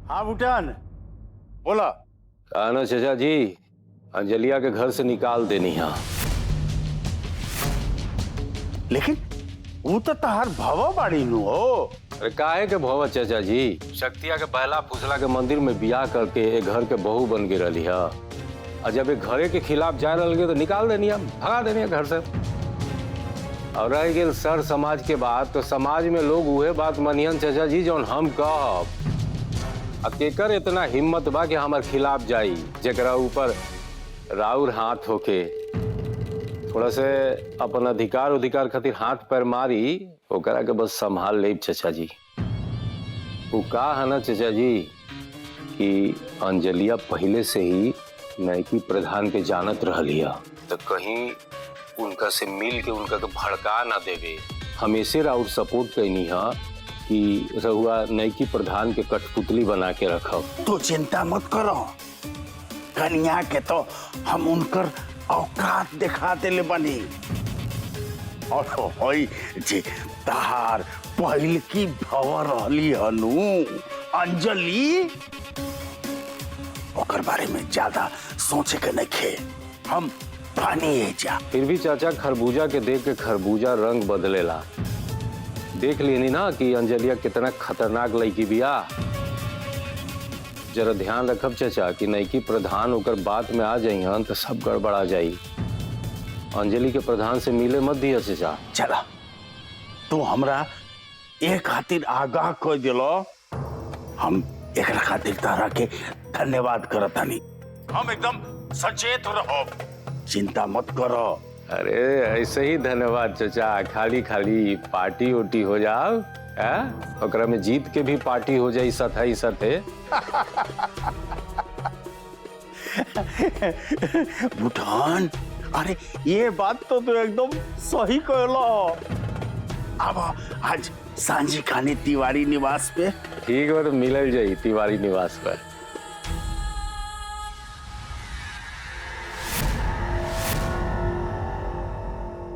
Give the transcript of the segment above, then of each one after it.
हाँ भूटान बोला। कहा ना चाचा जी, अंजलिया के घर से निकाल देनी है। लेकिन वो तो तहार भवा बाड़ी नु हो। अरे काहे के भवा चाचा जी, शक्तिया के बहला फुसला के मंदिर में बियाह करके एक घर के बहू बन के रही है। और जब एक घरे के खिलाफ जा रही तो निकाल देनी है, भगा देनी है घर से। और रह गई सर समाज के बात, तो समाज में लोग वह बात मनियन चाचा जी जौन हम कहब। केकर इतना हिम्मत बा कि हमार खिलाफ जाई, जरा ऊपर राउर हाथ होके थोड़ा से अपन अधिकार खातिर हाथ पैर मारी, ओकरा के बस संभाल ले चाचा जी। वो का है ना चाचा जी कि अंजलिया पहले से ही नैकी प्रधान के जानत रहलिया, तो कहीं उनका से मिल के उनका के भड़का ना देवे। हमेशा राउर सपोर्ट कैनी है कि रहुआ नैकी प्रधान के कठपुतली बना के रखो। तो चिंता मत करो, कन्या के तो हम उनकर औकात दिखा देले बनी। और होई जे तहार पहल की भवर रहली हनु अंजलि, ओकर बारे में ज्यादा सोचे के नहीं खे, हम पानी है जा। फिर भी चाचा खरबूजा के देख के खरबूजा रंग बदलेला। देख लेनी ना कि अंजलिया कितना खतरनाक लड़की बिया। जरा ध्यान रखब चाचा कि नैकी प्रधान होकर बात में आ जाइए तो सब गड़बड़ा जाई। अंजलि के प्रधान से मिले मत दिया चाचा। चला तू हमरा एक खातिर आगाह कर दिलो, हम एक खातिर तारा के धन्यवाद करतानी। हम एकदम सचेत रहो, चिंता मत करो। अरे ऐसे ही धन्यवाद चाचा, खाली खाली पार्टी उटी हो जाओ, ओकरा में जीत के भी पार्टी हो जाई सथे सथे। भूटान, अरे ये बात तो तू एकदम सही कहलो। अब आज सांझी खाने तिवारी निवास पे। ठीक है, तो मिलल जाई तिवारी निवास पर।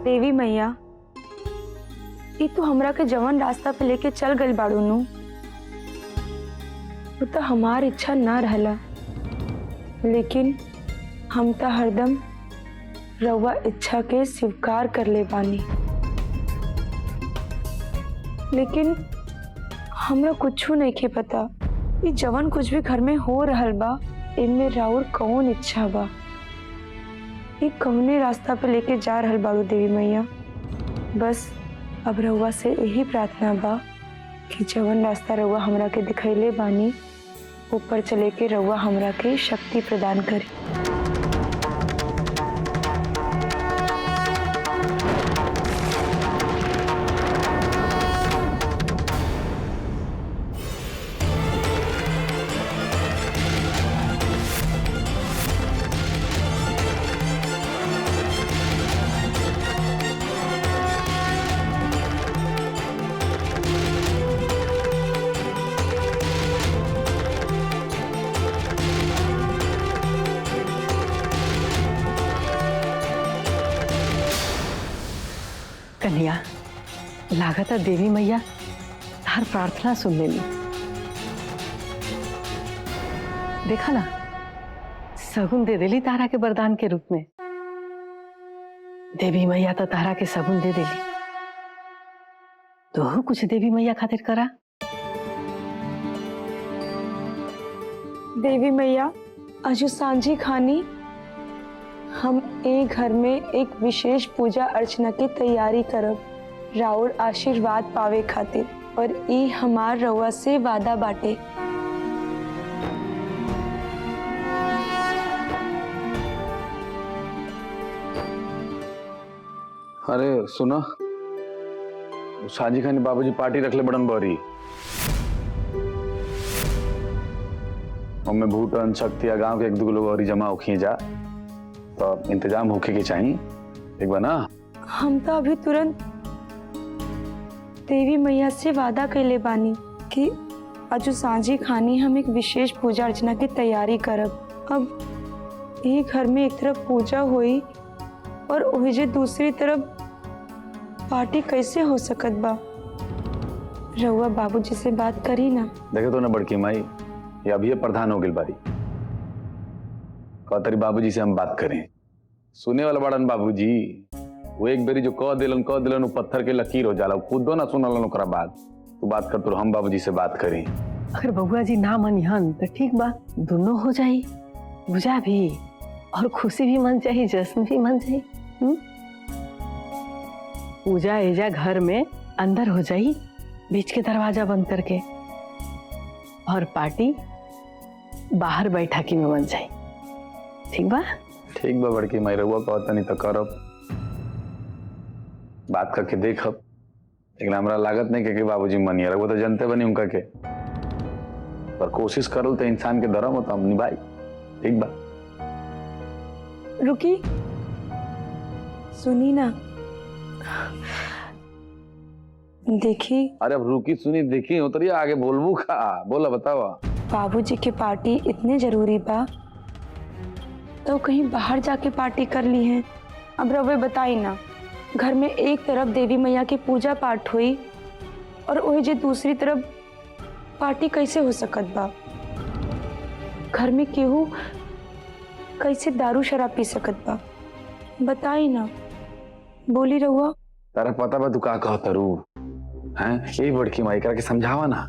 देवी मैया, ये तो हमरा के जवन रास्ता पे लेके चल गई बाड़ू नु, वो तो हमार इच्छा ना रहला, लेकिन हम तो हरदम रउआ इच्छा के स्वीकार कर ले बानी। लेकिन हमरा कुछ नहीं के पता, ये जवन कुछ भी घर में हो रहल बा, इनमें राउर कौन इच्छा बा, ये कौने रास्ता पे लेके जा रहल बाड़ू देवी मैया। बस अब रउआ से यही प्रार्थना बा कि जवन रास्ता रउआ हमरा के दिखैले बानी, ऊपर चले के रउआ हमरा के शक्ति प्रदान करी। कन्या, लागत देवी मैया तार प्रार्थना सुन लेली। देखा ना, सगुन दे देली तारा के वरदान के रूप में। देवी मैया तो तारा के सगुन दे देली, तो कुछ देवी मैया खातिर करा। देवी मैया, आजू सांझी खानी हम एक घर में एक विशेष पूजा अर्चना की तैयारी करब, राउर आशीर्वाद पावे खातिर, और ई हमार रउआ से वादा बाटे। अरे सुना, साजी खानी बाबूजी पार्टी रख ले बड़न बरी। हमें भूटन शक्तिया गांव के एक दो लोग और जमा होखिए जा, तो इंतजाम होके के चाहिए एक बार ना। हम तो अभी तुरंत देवी मैया से वादा कैले बानी कि आजू सांझी खानी हम एक विशेष पूजा अर्चना की तैयारी करब। अब ये घर में एक तरफ पूजा हुई और ओहिजे दूसरी तरफ पार्टी कैसे हो सकत बा? रउआ बाबूजी से बात करी ना। देखे तो ना बड़की माई, ये अभी प्रधान हो गई बारी। कहतरी बाबूजी से हम बात करें, सुने वाला बड़न बाबूजी। वो एक बेरी जो कह दिलन वो पत्थर के लकीर हो जाला, खुदो ना सुनलन ओकरा बात। तू बात कर तो हम बाबूजी से बात करें। अगर बउआ जी ना मनिहन तो ठीक बा, दोनों हो जाई, बुझा भी और खुशी भी मन जाई, जश्न भी मन जाई। पूजा एजा घर में अंदर हो जाई, बीच के दरवाजा बंद करके, और पार्टी बाहर बैठकी में बन जाई। ठीक बा? ठीक बा बड़की माई, रहुआ कहता नहीं तो करब, बात करके देखब। लेकिन हमरा लागत नहीं कि बाबूजी मनिया, रहुआ तो जनते बनी उनका के, पर कोशिश करल तो इंसान के धर्म होता, हम निभाई। ठीक बा? रुकी, सुनी ना, देखी। अरे अब रुकी सुनी देखी उतरिए, आगे बोलबू का, बोला बतावा। बाबूजी की पार्टी इतनी जरूरी बा तो कहीं बाहर जाके पार्टी कर ली है। अब रवे बताई ना, घर में एक तरफ देवी मैया की पूजा पाठ हुई और वही जे दूसरी तरफ पार्टी कैसे हो सकत बा? घर में केहू कैसे दारू शराब पी सकत बा? बताई ना, बोली रहुआ। तारा पता बा तू का कहता रू हैं? यही बड़की माई करा के समझावा ना।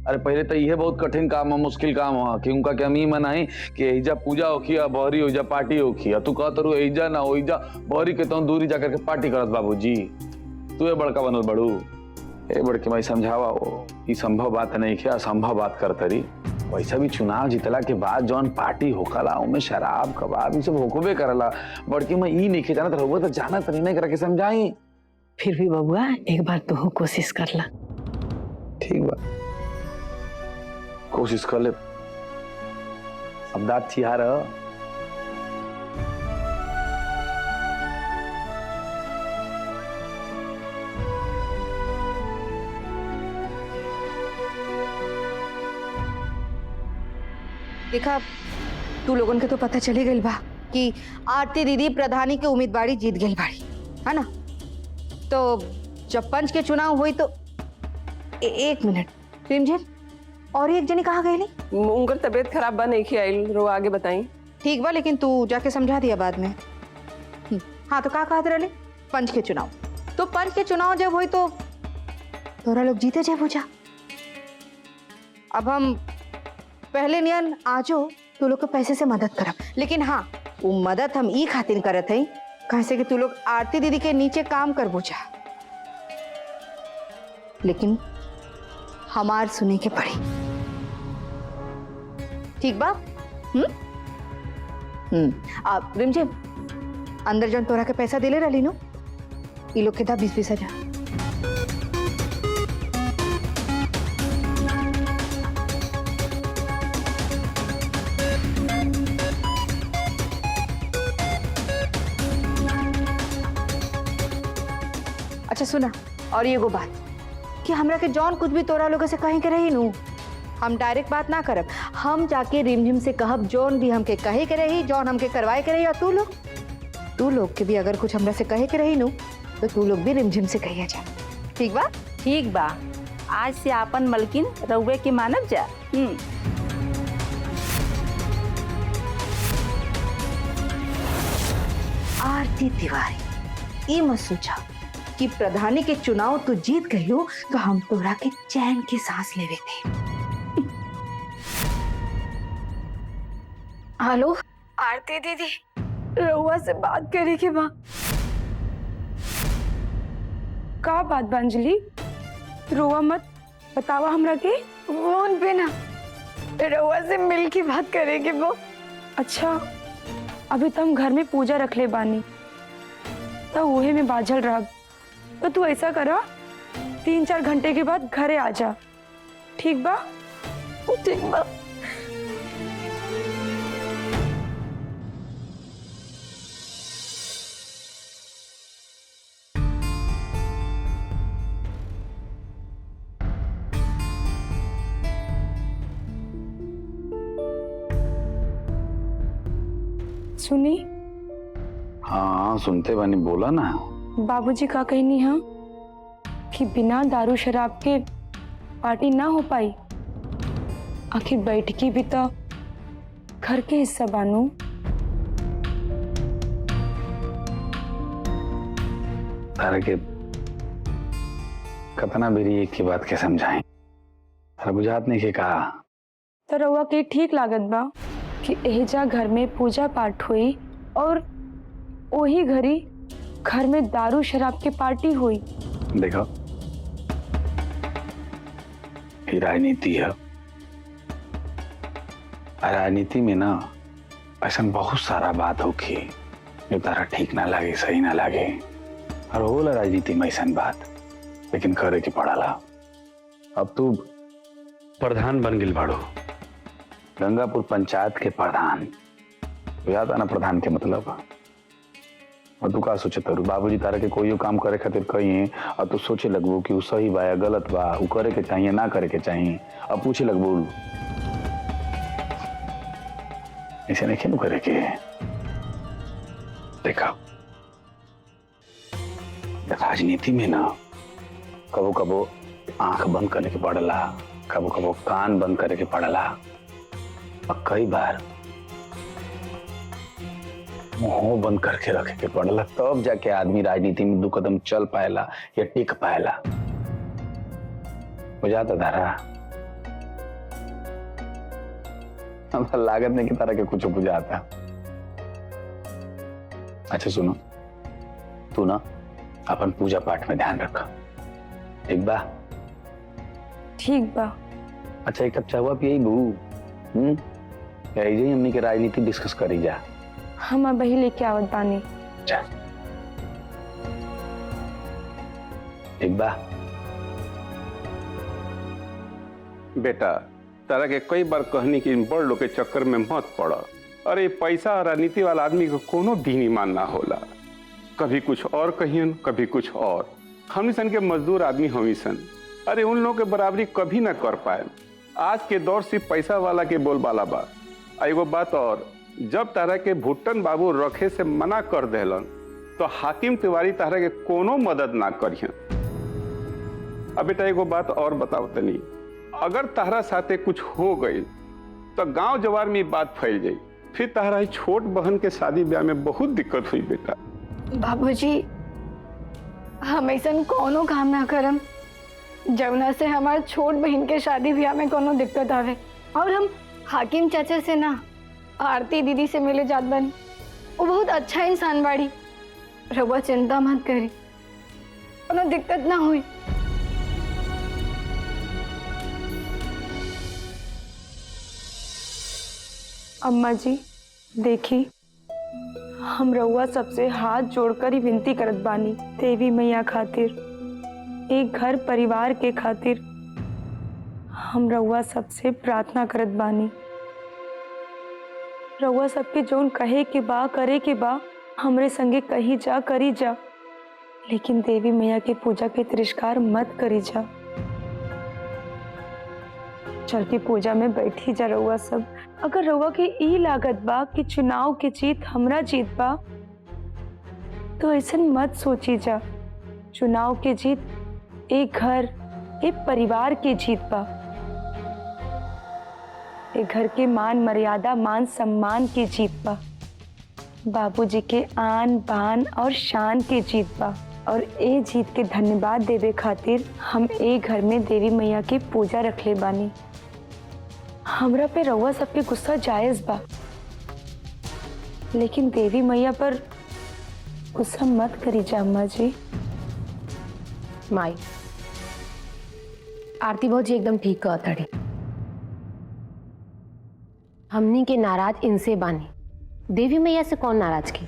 अरे पहले तो यह बहुत कठिन काम है, मुश्किल काम है कि उनका क्या मी मनाई कि एजा पूजा होखी, बहरी हो जा पार्टी होखी, तू कहता रू एजा ना हो जा बहरी के तो दूरी जाकर के पार्टी करत बाबूजी। तू बड़का बनल बड़ू, ए बड़की माई समझावा। ये संभव बात नहीं है, असंभव बात कर तरी। वैसा भी चुनाव जीतला के बाद जौन पार्टी होखला उनमें शराब कबाब ये सब होकबे करला। बड़की माई ई नहीं जाना तो रहुआ तो जाना तरी नहीं करके समझाई। फिर भी बबुआ एक बार तू कोशिश कर ला। ठीक बा, कोशिश कर ले। अब दांत चिहा रहा। देखा, तू लोगन के तो पता चली गई बा कि आरती दीदी प्रधानी के उम्मीदवारी जीत गई बाड़ी, है ना? तो जब पंच के चुनाव हुई तो एक मिनट रिमझिम, और एक जनी कहाँ गई? उनकर तबीयत खराब बा, नहीं खियाई रो, आगे बताई। ठीक बा, लेकिन तू जाके समझा दिया बाद में। हाँ तो का कहते रहे? पंच के चुनाव। तो पंच के चुनाव जब हुई तो तोरा लोग जीते जाए पूजा। अब हम पहले नियन आजो तू लोग के पैसे से मदद करब, लेकिन हाँ वो मदद हम ई खातिर करत हई कैसे कि तू लोग आरती दीदी के नीचे काम कर बुझा, लेकिन हमार सुने के पड़ी। ठीक बा? आप रिमझिम अंदर जौन तोरा के पैसा दिले रही नो, ई लोग के था 20-20 हजार। अच्छा सुना, और ये गो बात कि हमरा के जौन कुछ भी तोरा लोग से कहीं के रही नू, हम डायरेक्ट बात ना करब, हम जाके रिमझिम से कहब जौन भी हमके कहे के रही, जौन हमके करवाए के रही। और तू लोग के भी अगर कुछ हमरा से कहे के रही नू तो तू लोग भी रिमझिम से कहिए जा। ठीक बा? ठीक बा, आज से आपन मलकिन रउए के मानब जा। आरती तिवारी, ये मत सोचा कि प्रधानी के चुनाव तू जीत गई हो तो हम तोरा के चैन की सांस लेवे थे। हेलो आरती दीदी, रहुआ से बात करे के बा। का बात बा अंजलि? रोवा मत, बतावा हमरा के। फोन पे ना, रहुआ से मिल के बात करे के बा। अच्छा, अभी तो हम घर में पूजा रख ले बानी, तो वही में बाझल रहा। तो तू ऐसा करा, 3-4 घंटे के बाद घरे आ जा। ठीक बा? ठीक बा। सुनी? हाँ सुनते बानी, बोला ना। बाबूजी का कहनी है कि बिना दारू शराब के पार्टी ना हो पाई। आखिर बैठकी भी तो घर के हिस्सा बानू। तारा के कतना बेरी एक की बात के समझाएं, तारा बुझात नहीं के कहा। तो रउआ के ठीक लागत बा कि एहजा घर में पूजा पाठ हुई और वही घड़ी घर में दारू शराब की पार्टी हुई। देखो ये राजनीति है, राजनीति में ना ऐसा बहुत सारा बात होगी जो तारा ठीक ना लगे, सही ना लगे, और होला राजनीति में ऐसा बात, लेकिन करे के पड़ाला। अब तू प्रधान बन गिल बाड़ो, गंगापुर पंचायत के प्रधान। याद आना प्रधान के मतलब। और तू का सोचे तारू बाबूजी तारा के कोई काम करे खातिर कही और तू सोचे लगबू कि उ सही बा या गलत बा, उ करे के चाहिए ना करे के चाहिए, अब पूछे लगबू ऐसे नहीं क्यों करे के। देखा राजनीति में ना कबो कबो आंख बंद करने के पड़ला, कबो कबो कान बंद करे के पड़ला, और कई बार मुंह बंद करके रखे के पड़ला, तब जाके आदमी राजनीति में दो कदम चल पाएला या टिक पाएला। बुझाता धारा हमरा लागत नहीं कि तारा के कुछ बुझाता। अच्छा सुनो, तू ना अपन पूजा पाठ में ध्यान रखा, ठीक बा? ठीक बा। अच्छा एक कप चाय पियई बू? यही हमनी के राजनीति डिस्कस करी जा। हम अब ही लेके आवत बानी। जा ठीक बा। बेटा तारा के कई बार कहनी कि इन बड़ लोग के चक्कर में मत पड़। अरे पैसा और राजनीति वाला आदमी को कोनो दिन ईमान ना होला, कभी कुछ और कहियन कभी कुछ और। हम सन के मजदूर आदमी हम सन, अरे उन लोगों के बराबरी कभी ना कर पाए। आज के दौर सिर्फ पैसा वाला के बोलबाला बा। एगो बात और, जब तारा के भुट्टन बाबू रखे से मना कर देलन तो हाकिम तिवारी तारा के कोनो मदद ना करियन। अब बेटा एगो बात और बताओ तनी, अगर तारा साथे कुछ हो गई तो गांव जवार में बात फैल जाई, फिर तारा छोट बहन के शादी ब्याह में बहुत दिक्कत हुई। बेटा बाबूजी हम ऐसा कोनो काम ना करम जवना से हमारे छोट बहन के शादी ब्याह में कोनो दिक्कत आवे। और हम हाकिम चाचा से ना आरती दीदी से मिले जात बनी, वो बहुत अच्छा इंसान बाड़ी। रउआ चिंता मत करी, कोनो दिक्कत ना हुई। अम्मा जी देखी, हम रउआ सबसे हाथ जोड़कर ही विनती करत बानी, देवी मैया खातिर, एक घर परिवार के खातिर हम रउआ सबसे प्रार्थना करत बानी। रउआ सबके जोन कहे के बा करे के बा हमरे संगे कही जा करी जा, लेकिन देवी मैया के पूजा के तिरस्कार मत करी जा। चल के पूजा में बैठी जा रउआ सब। अगर रउआ के ई लागत बा कि चुनाव के जीत हमरा जीत बा, तो ऐसा मत सोची जा। चुनाव के जीत एक घर एक परिवार के जीत बा, एक घर के मान मर्यादा मान सम्मान के जीत बा, बाबूजी के आन बान और शान के जीत बा। और ए जीत के धन्यवाद देवे खातिर हम ए घर में देवी मैया की पूजा रखले बानी। हमरा पे रउआ सबके गुस्सा जायज बा, लेकिन देवी मैया पर गुस्सा मत करी जा अम्मा जी। माई आरती भौजी एकदम ठीक कहतड़ी। हमनी के नाराज इनसे बानी, देवी मैया से कौन नाराज की।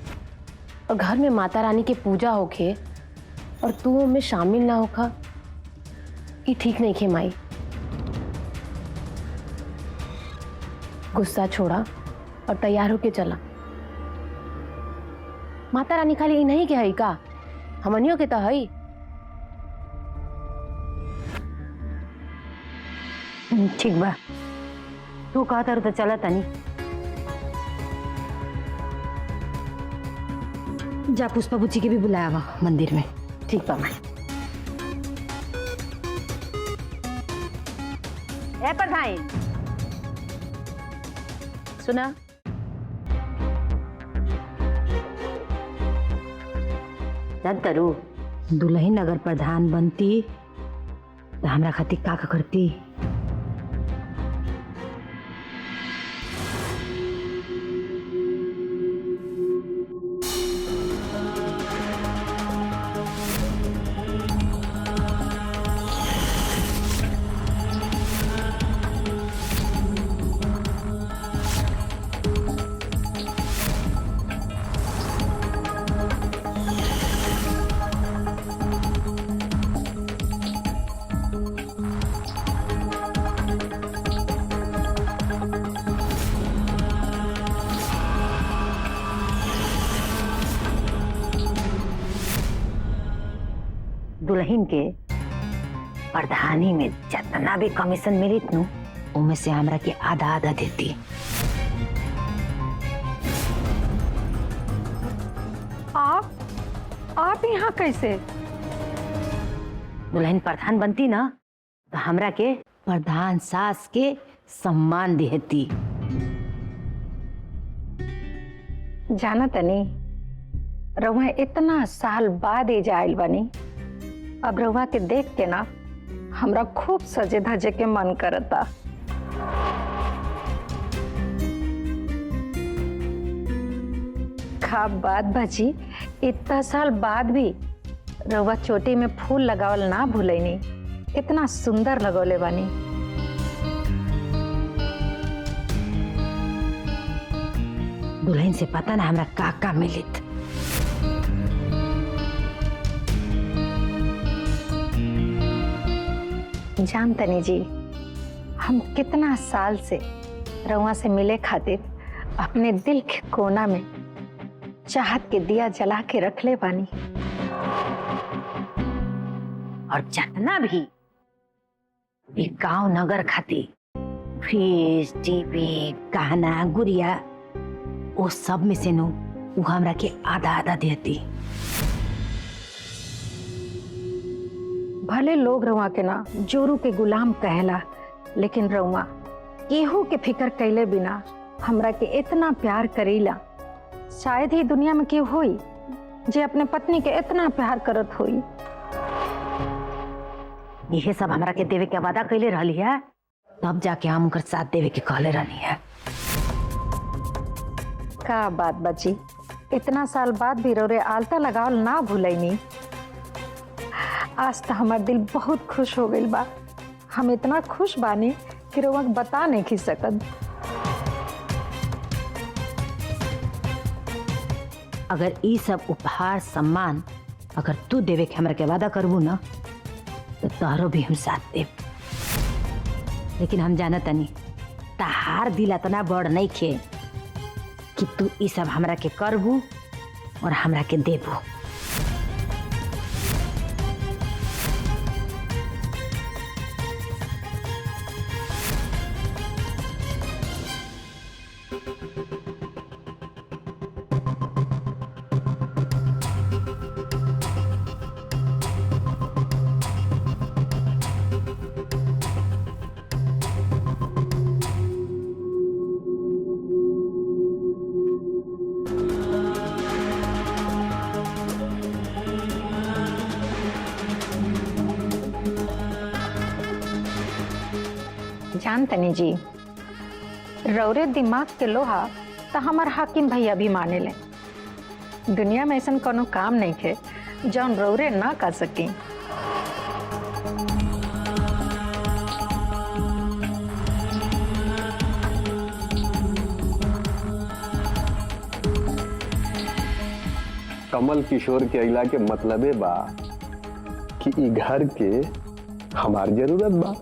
और घर में माता रानी के पूजा होके और तू उनमें शामिल ना होखा, ये ठीक नहीं खे माई। गुस्सा छोड़ा और तैयार होके चला। माता रानी खाली इन्हीं के हई का, हमनियों के तो हई। ठीक बा, तू कहा तारू तो चला तनी। जा पुष्पा बुच्ची के भी बुलाया वा मंदिर में। ठीक बा माई। ए प्रधान सुना। तरू दुल्हन अगर प्रधान बनती तो हमरा खातिर का करती? दुल्हन के प्रधानी में जितना भी कमीशन मिलित नु उनमें से हमरा के आधा आधा देती। आप यहाँ कैसे? दुल्हन प्रधान बनती ना तो हमरा के प्रधान सास के सम्मान देती। जाना तनी रउआ इतना साल बाद ए जाइल बनी, अब रउआ के देख के ना हमरा खूब सजे धजे के मन करता। का बात बाजी, इतना साल बाद भी रउआ चोटी में फूल लगावल ना भूलैनी, कितना सुंदर लगौले बानी। दुल्हन से पता ना हमरा का मिलित। जान तनी जी, हम कितना साल से रउआ से मिले खातिर अपने दिल के कोना में चाहत के दिया जला के रख ले बानी। और जितना भी गांव नगर खातिर फ्रिज, टीवी, गहना, गुड़िया, वो सब में से नु वो हमरा के आधा आधा देती। भले लोग रउआ के ना जोरू के गुलाम कहला, लेकिन रउआ केहू के फिक्र कैले बिना हमरा के इतना प्यार करीला। शायद ही दुनिया में केहू होई जे अपने पत्नी के इतना प्यार करत होई। यह सब हमरा के देवे के वादा कैले रहली है, तब जाके हम उनकर साथ देवे के कहले रहनी है। का बात बची, इतना साल बाद भी रोरे आलता लगावल ना भूलैनी। आज तो हमार दिल बहुत खुश हो गइल बा। हम इतना खुश बानी कि रउआ बता नहीं खी सकत। अगर ई सब उपहार सम्मान अगर तू देवे के हमरा के वादा करबू ना तो तोहरो भी हम साथ देव। लेकिन हम जानत तनी तहार दिल इतना बड़ नहीं खे कि तू ई सब हमरा के करबू और हमरा के देबू। जान तनी जी, रौरे दिमाग के लोहा तो हमार हाकिम भैया भी माने ले। दुनिया में ऐसा कोनो काम नहीं थे जौन रौरे ना कर सकी। कमल किशोर के अइला के मतलबे बा कि ई घर के हमार जरूरत बा।